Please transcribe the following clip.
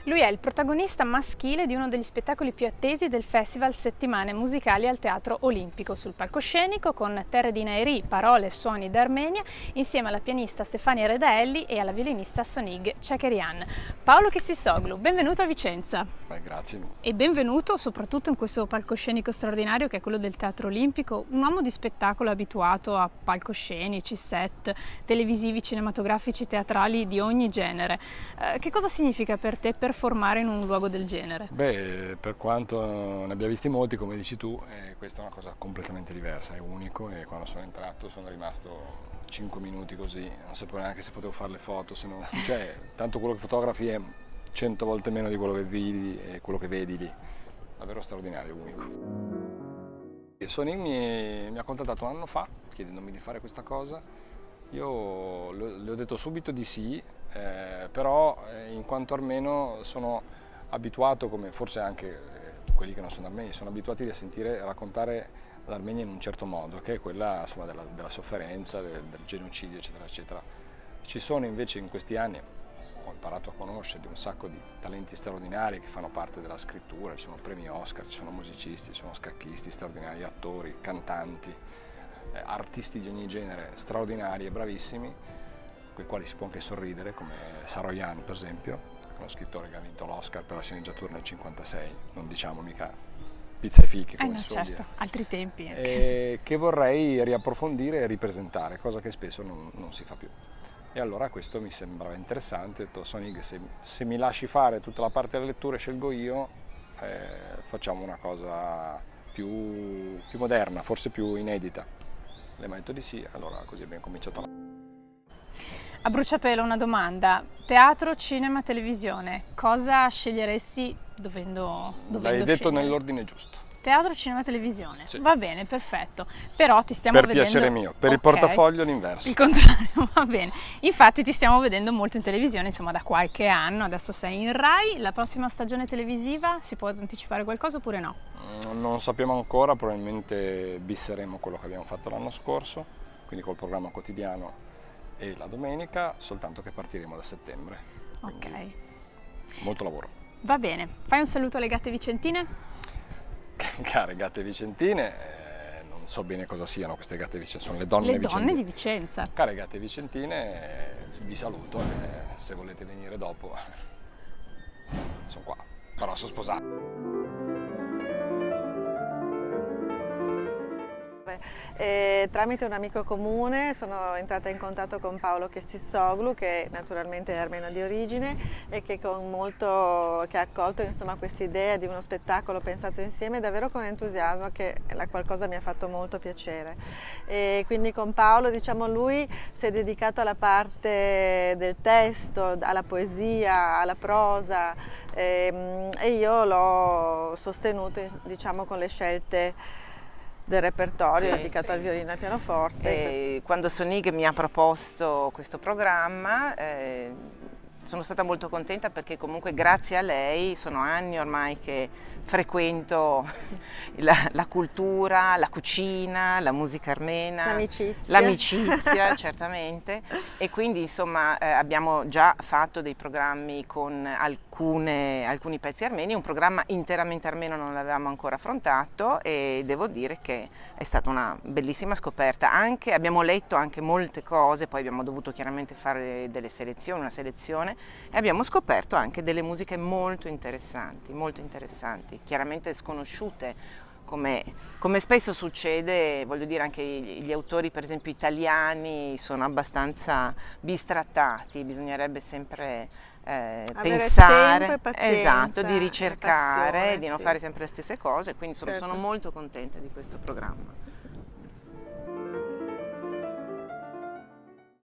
Lui è il protagonista maschile di uno degli spettacoli più attesi del Festival Settimane Musicali al Teatro Olimpico, sul palcoscenico con Terre di Nairi, parole e suoni d'Armenia, insieme alla pianista Stefania Redaelli e alla violinista Sonig Chakerian. Paolo Kessisoglu, benvenuto a Vicenza. Grazie. E benvenuto soprattutto in questo palcoscenico straordinario che è quello del Teatro Olimpico, un uomo di spettacolo abituato a palcoscenici, set, televisivi, cinematografici, teatrali di ogni genere. Che cosa significa per te performare in un luogo del genere? Beh, per quanto ne abbia visti molti, come dici tu, questa è una cosa completamente diversa, è unico, e quando sono entrato sono rimasto 5 minuti così, non sapevo neanche se potevo fare le foto, cioè tanto quello che fotografi è 100 volte meno di quello che vedi e quello che vedi lì, davvero straordinario, unico. Sonig mi ha contattato un anno fa chiedendomi di fare questa cosa, io le ho detto subito di sì, però in quanto armeno sono abituato, come forse anche quelli che non sono armeni, sono abituati a sentire raccontare l'Armenia in un certo modo, che è quella insomma, della sofferenza, del genocidio, eccetera, eccetera. Ci sono invece in questi anni, ho imparato a conoscere un sacco di talenti straordinari che fanno parte della scrittura, ci sono premi Oscar, ci sono musicisti, ci sono scacchisti straordinari, attori, cantanti, artisti di ogni genere straordinari e bravissimi, con i quali si può anche sorridere, come Saroyan per esempio, uno scrittore che ha vinto l'Oscar per la sceneggiatura nel 1956, non diciamo mica pizza e fichi come no, si suol certo, dire. altri tempi. E che vorrei riapprofondire e ripresentare, cosa che spesso non si fa più. E allora questo mi sembrava interessante, ho detto Sonig, se mi lasci fare tutta la parte delle letture scelgo io, facciamo una cosa più moderna, forse più inedita. Le mi ha detto di sì, allora così abbiamo cominciato. A bruciapelo una domanda, teatro, cinema, televisione, cosa sceglieresti dovendo L'hai detto scegliere? nell'ordine giusto. Teatro, cinema, televisione, Sì. Va bene, perfetto, però ti stiamo vedendo... Per piacere mio, per il Okay. portafoglio l'inverso. Il contrario, va bene. Infatti ti stiamo vedendo molto in televisione, insomma da qualche anno, adesso sei in Rai, la prossima stagione televisiva si può anticipare qualcosa oppure no? Non sappiamo ancora, probabilmente bisseremo quello che abbiamo fatto l'anno scorso, quindi col programma quotidiano e la domenica, soltanto che partiremo da settembre. Ok. Molto lavoro. Va bene, fai un saluto alle gatte vicentine? Care gatte vicentine, non so bene cosa siano queste gatte vicentine, sono le donne Le vicentine. donne di Vicenza. Care gatte vicentine, vi saluto, se volete venire dopo, sono qua, però sono sposato. Tramite un amico comune sono entrata in contatto con Paolo Kessisoglu, che naturalmente è armeno di origine e che ha accolto questa idea di uno spettacolo pensato insieme davvero con entusiasmo, che è qualcosa mi ha fatto molto piacere. E quindi con Paolo, lui si è dedicato alla parte del testo, alla poesia, alla prosa, e io l'ho sostenuto con le scelte del repertorio dedicato al violino e al pianoforte. Quando Sonig mi ha proposto questo programma sono stata molto contenta, perché comunque grazie a lei sono anni ormai che frequento la cultura, la cucina, la musica armena, l'amicizia certamente, e quindi insomma abbiamo già fatto dei programmi con alcuni pezzi armeni, un programma interamente armeno non l'avevamo ancora affrontato e devo dire che è stata una bellissima scoperta. Abbiamo letto anche molte cose, poi abbiamo dovuto chiaramente fare una selezione, e abbiamo scoperto anche delle musiche molto interessanti, chiaramente sconosciute, come spesso succede. Voglio dire, anche gli autori per esempio italiani sono abbastanza bistrattati, bisognerebbe sempre pensare, tempo e pazienza, esatto, di ricercare, passione, di non sì. fare sempre le stesse cose, quindi Certo. sono molto contenta di questo programma.